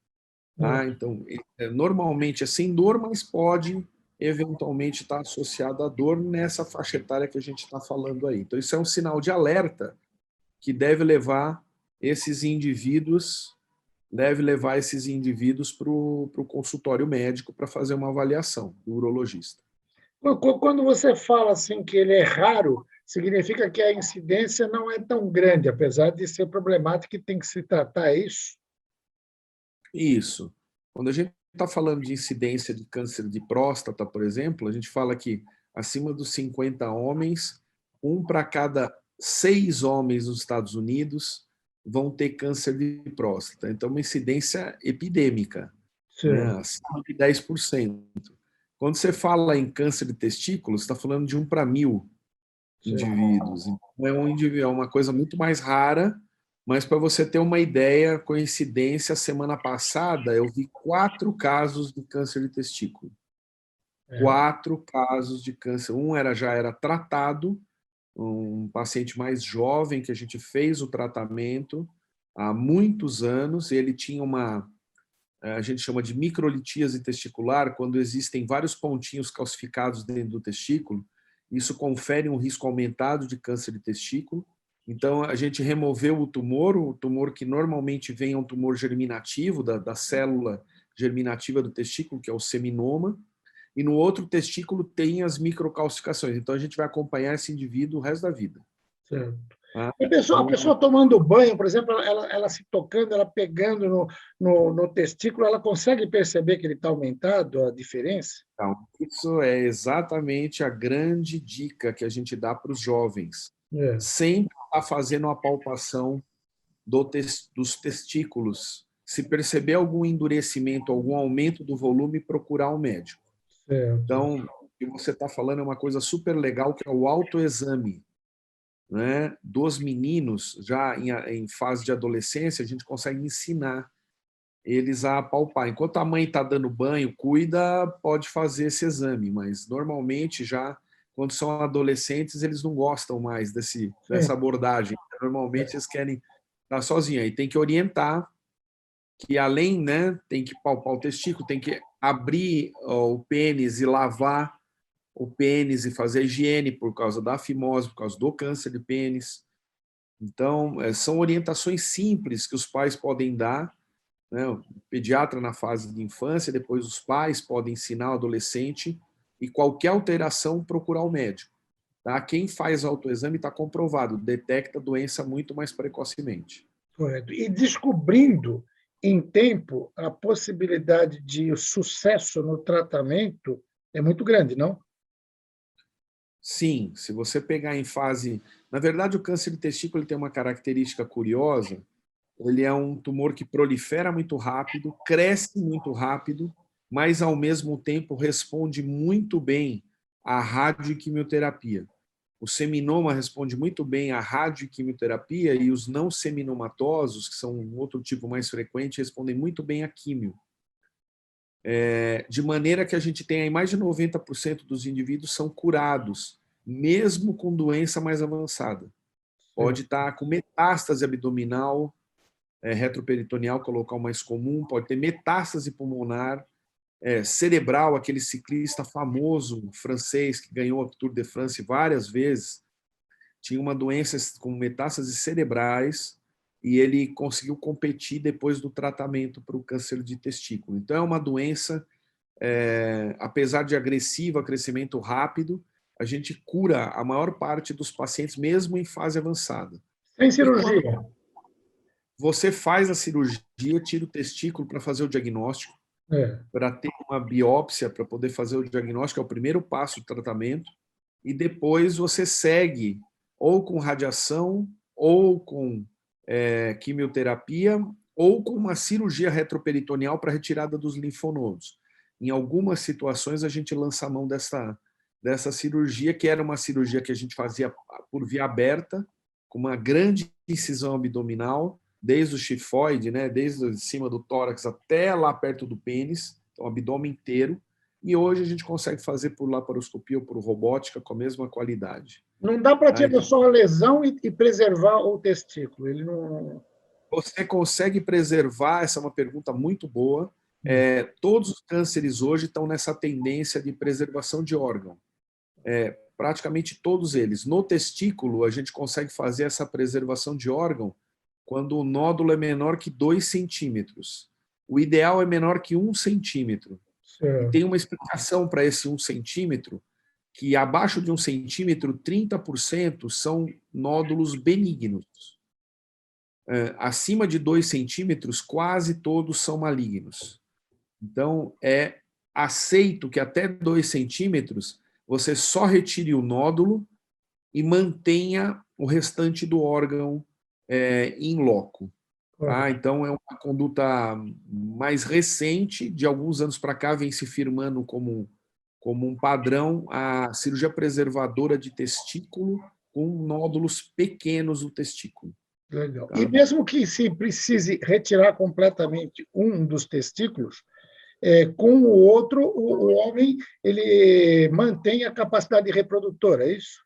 Tá? Então, normalmente é sem dor, mas pode eventualmente estar associado à dor nessa faixa etária que a gente está falando aí. Então, isso é um sinal de alerta que deve levar esses indivíduos para o consultório médico para fazer uma avaliação do urologista. Quando você fala assim que ele é raro, significa que a incidência não é tão grande, apesar de ser problemática e tem que se tratar, é isso? Isso. Quando a gente está falando de incidência de câncer de próstata, por exemplo, a gente fala que acima dos 50 homens, 1 para cada 6 homens nos Estados Unidos vão ter câncer de próstata. Então, uma incidência epidêmica, né? Acima de 10%. Quando você fala em câncer de testículo, você está falando de 1 para 1.000 indivíduos. Então, é uma coisa muito mais rara, mas para você ter uma ideia, coincidência, semana passada eu vi 4 casos de câncer de testículo. 4 casos de câncer. Um já era tratado, um paciente mais jovem que a gente fez o tratamento há muitos anos. Ele tinha a gente chama de microlitíase testicular, quando existem vários pontinhos calcificados dentro do testículo. Isso confere um risco aumentado de câncer de testículo. Então, a gente removeu o tumor que normalmente vem é um tumor germinativo, da célula germinativa do testículo, que é o seminoma, e no outro testículo tem as microcalcificações. Então, a gente vai acompanhar esse indivíduo o resto da vida. Certo. A pessoa tomando banho, por exemplo, ela se tocando, ela pegando no testículo, ela consegue perceber que ele está aumentado, a diferença? Então, isso é exatamente a grande dica que a gente dá para os jovens. Sempre está fazendo a palpação dos testículos. Se perceber algum endurecimento, algum aumento do volume, procurar um médico. Então, o que você está falando é uma coisa super legal, que é o autoexame, né, dos meninos, já em fase de adolescência, a gente consegue ensinar eles a palpar. Enquanto a mãe está dando banho, cuida, pode fazer esse exame, mas normalmente já, quando são adolescentes, eles não gostam mais dessa abordagem. Normalmente eles querem estar sozinhos. Aí tem que orientar que além, né, tem que palpar o testículo, tem que abrir o pênis e lavar o pênis e fazer higiene por causa da fimose, por causa do câncer de pênis. Então, são orientações simples que os pais podem dar, né? O pediatra na fase de infância, depois os pais podem ensinar o adolescente, e qualquer alteração procurar o médico. Tá? Quem faz autoexame está comprovado, detecta a doença muito mais precocemente. Correto. E descobrindo em tempo, a possibilidade de sucesso no tratamento é muito grande, não? Sim, se você pegar em fase... Na verdade, o câncer de testículo ele tem uma característica curiosa. Ele é um tumor que prolifera muito rápido, cresce muito rápido, mas, ao mesmo tempo, responde muito bem à radioquimioterapia. O seminoma responde muito bem à radioquimioterapia e os não seminomatosos, que são um outro tipo mais frequente, respondem muito bem à químio. De maneira que a gente tem aí mais de 90% dos indivíduos são curados, mesmo com doença mais avançada. Pode estar com metástase abdominal, retroperitoneal, que é o local mais comum, pode ter metástase pulmonar, cerebral, aquele ciclista famoso francês que ganhou a Tour de France várias vezes, tinha uma doença com metástases cerebrais e ele conseguiu competir depois do tratamento para o câncer de testículo. Então, é uma doença, apesar de agressiva, crescimento rápido, a gente cura a maior parte dos pacientes, mesmo em fase avançada. Sem cirurgia. Você faz a cirurgia, tira o testículo para fazer o diagnóstico, para ter uma biópsia, para poder fazer o diagnóstico, é o primeiro passo do tratamento, e depois você segue ou com radiação, ou com quimioterapia, ou com uma cirurgia retroperitoneal para retirada dos linfonodos. Em algumas situações, a gente lança a mão dessa cirurgia, que era uma cirurgia que a gente fazia por via aberta, com uma grande incisão abdominal, desde o chifoide, né, desde cima do tórax até lá perto do pênis, então, o abdômen inteiro. E hoje a gente consegue fazer por laparoscopia ou por robótica com a mesma qualidade. Não dá para tirar só a lesão e preservar o testículo. Ele não... Você consegue preservar? Essa é uma pergunta muito boa. Todos os cânceres hoje estão nessa tendência de preservação de órgão. Praticamente todos eles. No testículo, a gente consegue fazer essa preservação de órgão quando o nódulo é menor que 2 centímetros. O ideal é menor que 1 centímetro. E tem uma explicação para esse 1 centímetro, que abaixo de 1 centímetro, 30% são nódulos benignos. Acima de 2 centímetros, quase todos são malignos. Então, é aceito que até 2 centímetros você só retire o nódulo e mantenha o restante do órgão in loco. Tá? Então, é uma conduta mais recente, de alguns anos para cá, vem se firmando como um padrão a cirurgia preservadora de testículo com nódulos pequenos no testículo. Legal. Tá? E mesmo que se precise retirar completamente um dos testículos, com o outro, o homem ele mantém a capacidade reprodutora, é isso?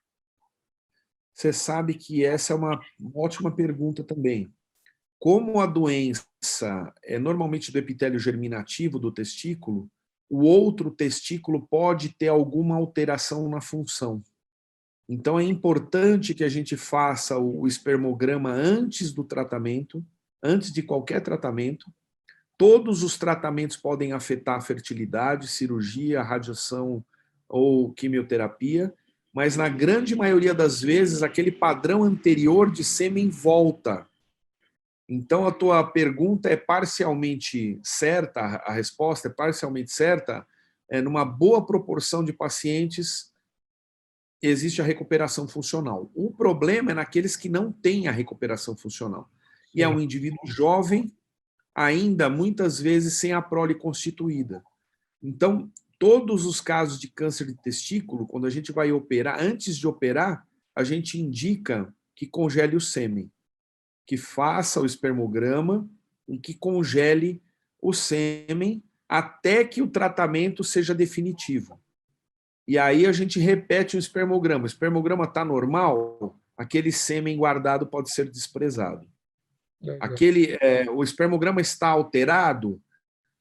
Você sabe que essa é uma ótima pergunta também. Como a doença é normalmente do epitélio germinativo do testículo, o outro testículo pode ter alguma alteração na função. Então, é importante que a gente faça o espermograma antes do tratamento, antes de qualquer tratamento. Todos os tratamentos podem afetar a fertilidade, cirurgia, radiação ou quimioterapia, mas na grande maioria das vezes aquele padrão anterior de sêmen volta. Então a tua pergunta é parcialmente certa, a resposta é parcialmente certa, numa boa proporção de pacientes existe a recuperação funcional. O problema é naqueles que não têm a recuperação funcional. E é um indivíduo jovem, ainda muitas vezes sem a prole constituída. Então, todos os casos de câncer de testículo, quando a gente vai operar, antes de operar, a gente indica que congele o sêmen, que faça o espermograma e que congele o sêmen até que o tratamento seja definitivo. E aí a gente repete o espermograma. O espermograma está normal, aquele sêmen guardado pode ser desprezado. O espermograma está alterado,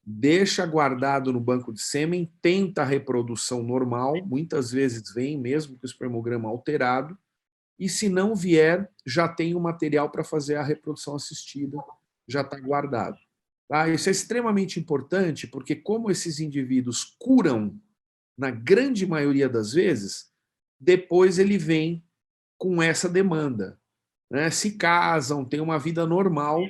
deixa guardado no banco de sêmen, tenta a reprodução normal, muitas vezes vem mesmo com o espermograma alterado, e se não vier, já tem o material para fazer a reprodução assistida, já está guardado. Tá? Isso é extremamente importante, porque como esses indivíduos curam, na grande maioria das vezes, depois ele vem com essa demanda. Né? Se casam, têm uma vida normal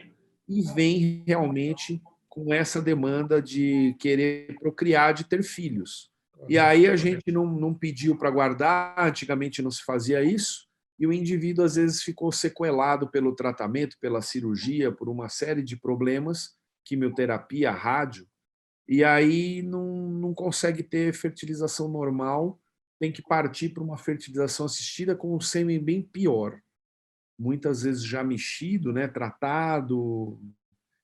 e vem realmente com essa demanda de querer procriar, de ter filhos. E aí a gente não pediu para guardar, antigamente não se fazia isso, e o indivíduo às vezes ficou sequelado pelo tratamento, pela cirurgia, por uma série de problemas, quimioterapia, rádio, e aí não consegue ter fertilização normal, tem que partir para uma fertilização assistida com um sêmen bem pior. Muitas vezes já mexido, né, tratado,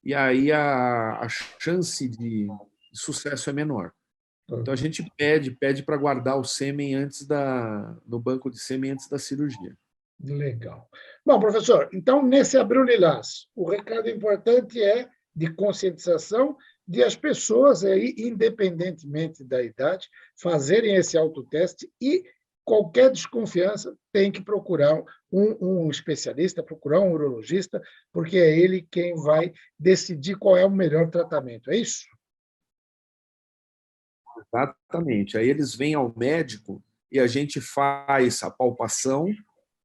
e aí a chance de sucesso é menor. Então a gente pede para guardar o sêmen no banco de sêmen antes da cirurgia. Legal. Bom, professor, então, nesse Abril Lilás, o recado importante é de conscientização de as pessoas, aí, independentemente da idade, fazerem esse autoteste e qualquer desconfiança tem que procurar um especialista, procurar um urologista, porque é ele quem vai decidir qual é o melhor tratamento. É isso? Exatamente. Aí eles vêm ao médico e a gente faz a palpação,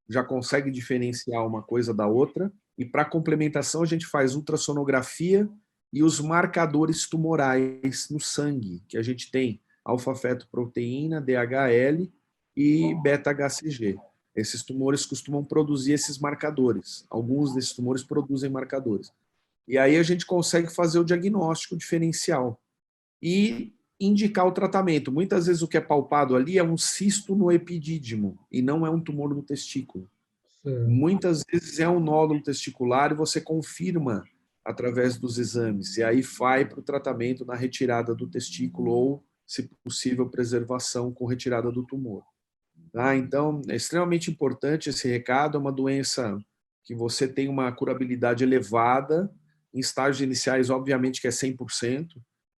já consegue diferenciar uma coisa da outra, e para complementação a gente faz ultrassonografia e os marcadores tumorais no sangue, que a gente tem alfa-fetoproteína, DHL e beta-HCG. Esses tumores costumam produzir esses marcadores. Alguns desses tumores produzem marcadores. E aí a gente consegue fazer o diagnóstico diferencial e indicar o tratamento. Muitas vezes o que é palpado ali é um cisto no epidídimo e não é um tumor no testículo. Muitas vezes é um nódulo testicular e você confirma através dos exames, e aí vai para o tratamento na retirada do testículo ou, se possível, preservação com retirada do tumor. Tá? Então, é extremamente importante esse recado, é uma doença que você tem uma curabilidade elevada, em estágios iniciais, obviamente, que é 100%,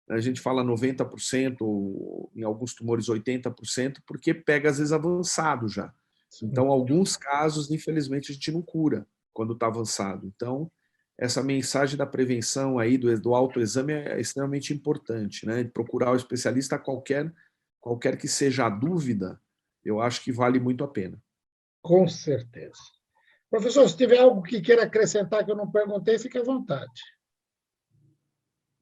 a gente fala 90%, ou em alguns tumores 80%, porque pega, às vezes, avançado já. Então, alguns casos, infelizmente, a gente não cura quando está avançado. Então, essa mensagem da prevenção aí, do autoexame é extremamente importante, né? De procurar o especialista, qualquer que seja a dúvida, eu acho que vale muito a pena. Com certeza. Professor, se tiver algo que queira acrescentar que eu não perguntei, fique à vontade.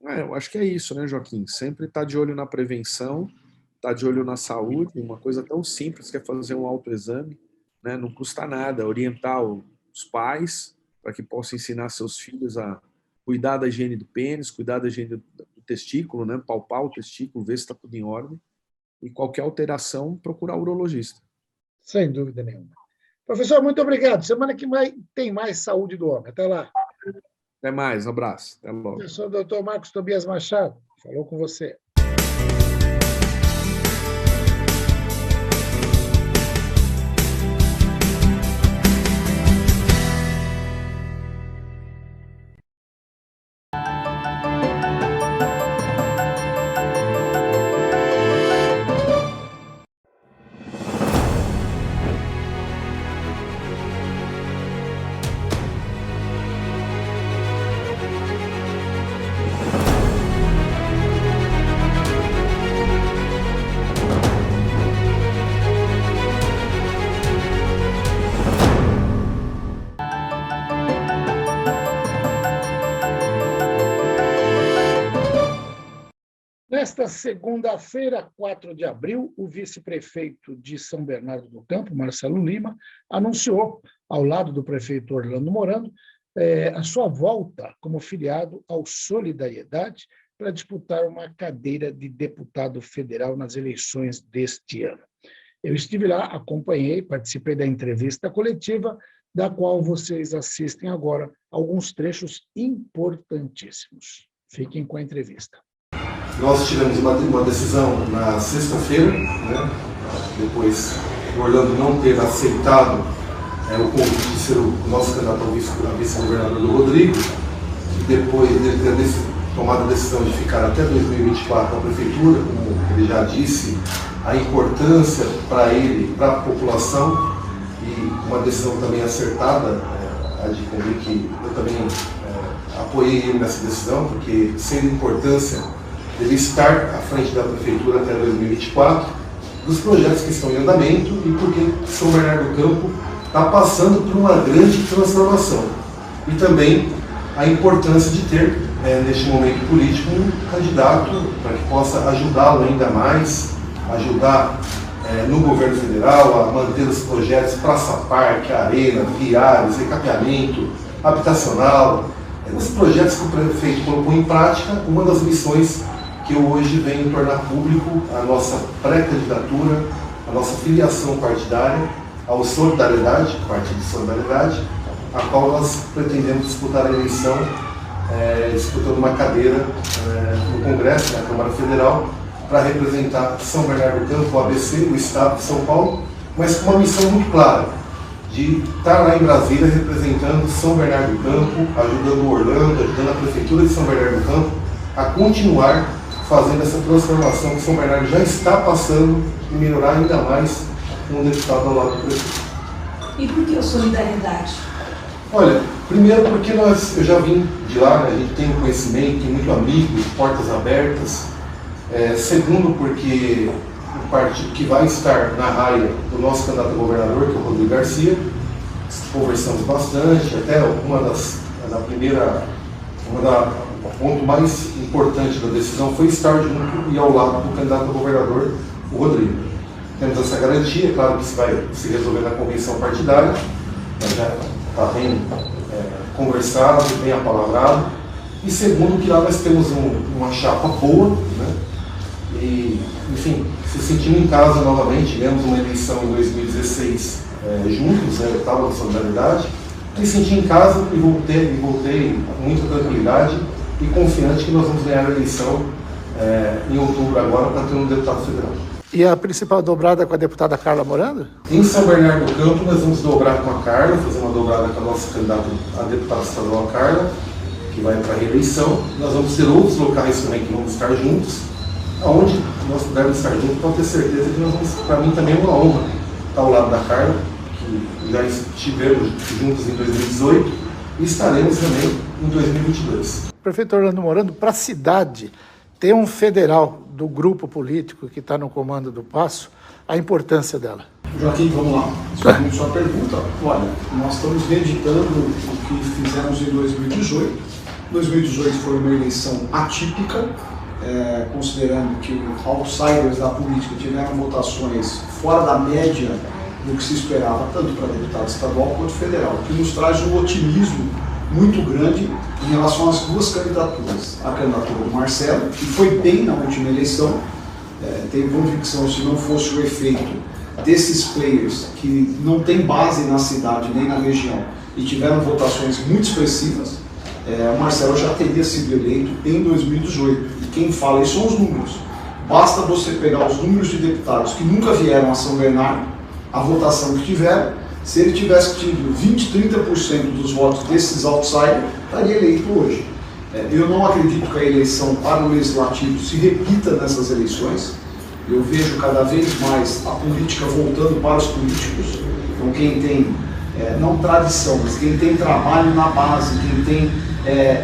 Eu acho que é isso, né, Joaquim? Sempre estar de olho na prevenção, estar de olho na saúde, uma coisa tão simples que é fazer um autoexame, né? Não custa nada orientar os pais para que possam ensinar seus filhos a cuidar da higiene do pênis, cuidar da higiene do testículo, né? Palpar o testículo, ver se está tudo em ordem, e qualquer alteração, procurar o urologista. Sem dúvida nenhuma. Professor, muito obrigado. Semana que vem tem mais Saúde do Homem. Até lá. Até mais, um abraço. Até logo. Professor Dr. Marcos Tobias Machado, falou com você. Nesta segunda-feira, 4 de abril, o vice-prefeito de São Bernardo do Campo, Marcelo Lima, anunciou, ao lado do prefeito Orlando Morando, a sua volta como filiado ao Solidariedade para disputar uma cadeira de deputado federal nas eleições deste ano. Eu estive lá, acompanhei, participei da entrevista coletiva, da qual vocês assistem agora alguns trechos importantíssimos. Fiquem com a entrevista. Nós tivemos uma decisão na sexta-feira, né? Depois o Orlando não ter aceitado o convite de ser o nosso candidato a vice-governador do Rodrigo, e depois de ter tomado a decisão de ficar até 2024 na prefeitura, como ele já disse, a importância para ele, para a população, e uma decisão também acertada, a de convite que eu também apoiei ele nessa decisão, porque sendo importância dele estar à frente da prefeitura até 2024, dos projetos que estão em andamento e porque São Bernardo do Campo está passando por uma grande transformação. E também a importância de ter, neste momento político, um candidato para que possa ajudá-lo ainda mais, ajudar no governo federal a manter os projetos Praça Parque, Arena, viários, recapeamento, habitacional, os projetos que o prefeito colocou em prática. Uma das missões que eu hoje venho tornar público a nossa pré-candidatura, a nossa filiação partidária ao Solidariedade, Partido de Solidariedade, a qual nós pretendemos disputar a eleição, disputando uma cadeira no Congresso, na Câmara Federal, para representar São Bernardo do Campo, o ABC, o Estado de São Paulo, mas com uma missão muito clara, de estar lá em Brasília representando São Bernardo do Campo, ajudando Orlando, ajudando a Prefeitura de São Bernardo do Campo a continuar fazendo essa transformação que São Bernardo já está passando e melhorar ainda mais com o deputado ao lado do prefeito. E por que a solidariedade? Olha, primeiro porque eu já vim de lá, né? A gente tem conhecimento, tem muito amigo, portas abertas. Segundo porque o partido que vai estar na raia do nosso candidato a governador, que é o Rodrigo Garcia, conversamos bastante, até o ponto mais importante da decisão foi estar junto e ao lado do candidato a governador, o Rodrigo. Temos essa garantia, claro que isso vai se resolver na convenção partidária, mas já está bem conversado, bem apalavrado. E segundo que lá nós temos uma chapa boa, né? E, enfim, se sentindo em casa novamente, tivemos uma eleição em 2016 juntos, né? Eu estava na Solidariedade, me senti em casa e voltei com muita tranquilidade e confiante que nós vamos ganhar a eleição em outubro agora para ter um deputado federal. E a principal dobrada com a deputada Carla Morando? Em São Bernardo do Campo nós vamos dobrar com a Carla, fazer uma dobrada com a nossa candidata a deputada estadual Carla, que vai para a reeleição. Nós vamos ter outros locais também que vamos estar juntos, aonde nós pudermos estar juntos, pode ter certeza que nós vamos, para mim também é uma honra estar ao lado da Carla, que já estivemos juntos em 2018 e estaremos também em 2022. Prefeito Orlando Morando, para a cidade ter um federal do grupo político que está no comando do Passo, a importância dela. Joaquim, vamos lá. Respondendo sua pergunta, olha, nós estamos reeditando o que fizemos em 2018. 2018 foi uma eleição atípica, considerando que outsiders da política tiveram votações fora da média do que se esperava, tanto para deputado estadual quanto federal, o que nos traz um otimismo muito grande em relação às duas candidaturas. A candidatura do Marcelo, que foi bem na última eleição, tenho convicção, se não fosse o efeito desses players que não tem base na cidade nem na região e tiveram votações muito expressivas, o Marcelo já teria sido eleito em 2018. E quem fala isso são os números. Basta você pegar os números de deputados que nunca vieram a São Bernardo, a votação que tiveram. Se ele tivesse tido 20, 30% dos votos desses outsiders, estaria eleito hoje. Eu não acredito que a eleição para o Legislativo se repita nessas eleições. Eu vejo cada vez mais a política voltando para os políticos. Então quem tem, não tradição, mas quem tem trabalho na base, quem tem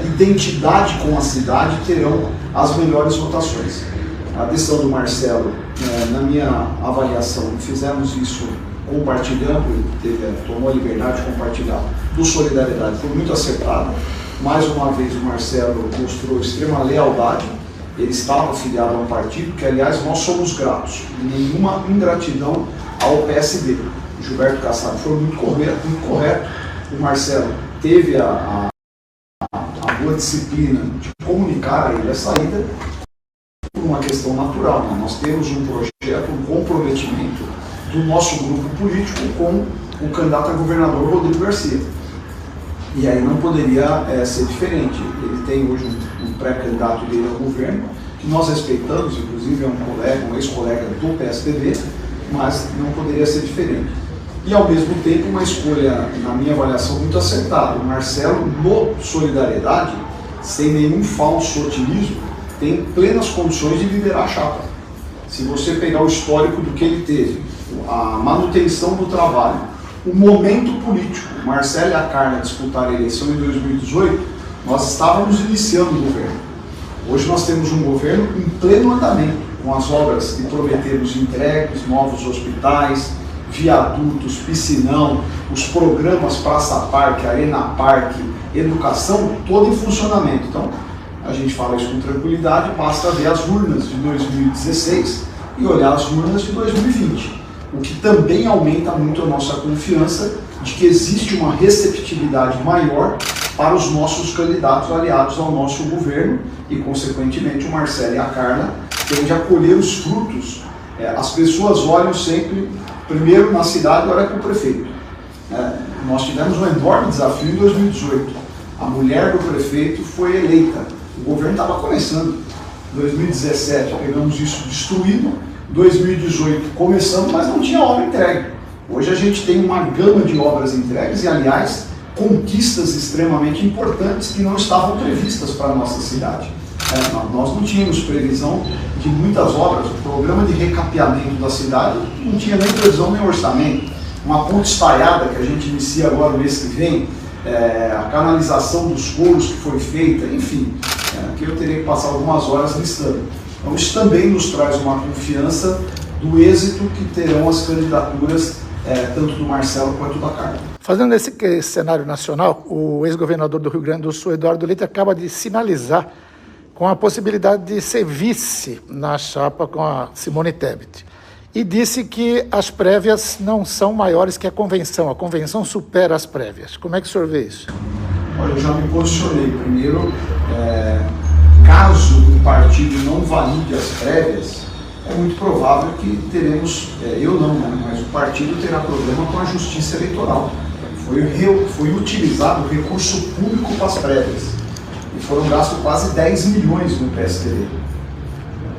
identidade com a cidade, terão as melhores votações. A decisão do Marcelo, na minha avaliação, fizemos isso compartilhando, ele tomou a liberdade de compartilhar do Solidariedade, foi muito acertado. Mais uma vez o Marcelo mostrou extrema lealdade, ele estava afiliado a um partido que, aliás, nós somos gratos, nenhuma ingratidão ao PSD. O Gilberto Kassab foi muito correto, o Marcelo teve a boa disciplina de comunicar a ele a saída por uma questão natural, né? Nós temos um projeto, um comprometimento do nosso grupo político com o candidato a governador Rodrigo Garcia. E aí não poderia ser diferente. Ele tem hoje um pré-candidato dele ao governo, que nós respeitamos, inclusive é um ex-colega do PSDB, mas não poderia ser diferente. E ao mesmo tempo uma escolha, na minha avaliação, muito acertada. O Marcelo, no Solidariedade, sem nenhum falso otimismo, tem plenas condições de liderar a chapa. Se você pegar o histórico do que ele teve, a manutenção do trabalho, o momento político, o Marcelo e a Carla disputaram a eleição em 2018, nós estávamos iniciando o governo. Hoje nós temos um governo em pleno andamento, com as obras que prometemos entregues, novos hospitais, viadutos, piscinão, os programas Praça Parque, Arena Parque, educação, todo em funcionamento. Então, a gente fala isso com tranquilidade, basta ver as urnas de 2016 e olhar as urnas de 2020. O que também aumenta muito a nossa confiança de que existe uma receptividade maior para os nossos candidatos aliados ao nosso governo e, consequentemente, o Marcelo e a Carla tendem a colher os frutos. As pessoas olham sempre, primeiro na cidade, agora com o prefeito. Nós tivemos um enorme desafio em 2018. A mulher do prefeito foi eleita. O governo estava começando. Em 2017 pegamos isso destruído. 2018 começamos, mas não tinha obra entregue. Hoje a gente tem uma gama de obras entregues e, aliás, conquistas extremamente importantes que não estavam previstas para a nossa cidade. Nós não tínhamos previsão de muitas obras. O programa de recapeamento da cidade não tinha nem previsão nem orçamento. Uma ponte estaiada que a gente inicia agora no mês que vem, a canalização dos coros que foi feita, enfim, aqui eu teria que passar algumas horas listando. Então isso também nos traz uma confiança do êxito que terão as candidaturas, tanto do Marcelo quanto da Carla. Fazendo esse cenário nacional, o ex-governador do Rio Grande do Sul, Eduardo Leite, acaba de sinalizar com a possibilidade de ser vice na chapa com a Simone Tebet. E disse que as prévias não são maiores que a convenção supera as prévias. Como é que o senhor vê isso? Olha, eu já me posicionei. Primeiro, caso o partido não valide as prévias, é muito provável que teremos, eu não, né, mas o partido terá problema com a justiça eleitoral. Foi utilizado o recurso público para as prévias e foram gastos quase 10 milhões no PSDB.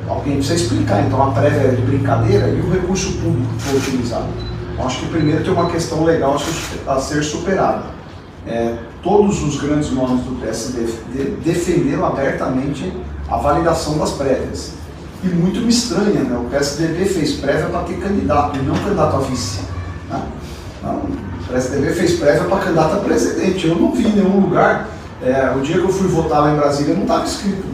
Alguém precisa explicar, então a prévia é de brincadeira e o recurso público foi utilizado. Então, acho que primeiro tem uma questão legal a ser superada. Todos os grandes nomes do PSDB defenderam abertamente a validação das prévias. E muito me estranha, né? O PSDB fez prévia para ter candidato e não candidato a vice. Né? Não, o PSDB fez prévia para candidato a presidente. Eu não vi em nenhum lugar, o dia que eu fui votar lá em Brasília não estava escrito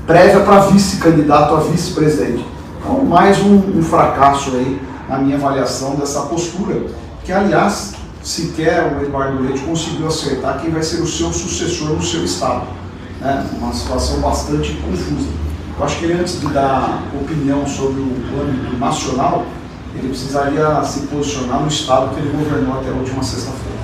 prévia para vice-candidato a vice-presidente. Então, mais um fracasso aí na minha avaliação dessa postura, que, aliás, sequer o Eduardo Leite conseguiu acertar quem vai ser o seu sucessor no seu estado. Né? Uma situação bastante confusa. Eu acho que ele, antes de dar opinião sobre o âmbito nacional, ele precisaria se posicionar no estado que ele governou até a última sexta-feira.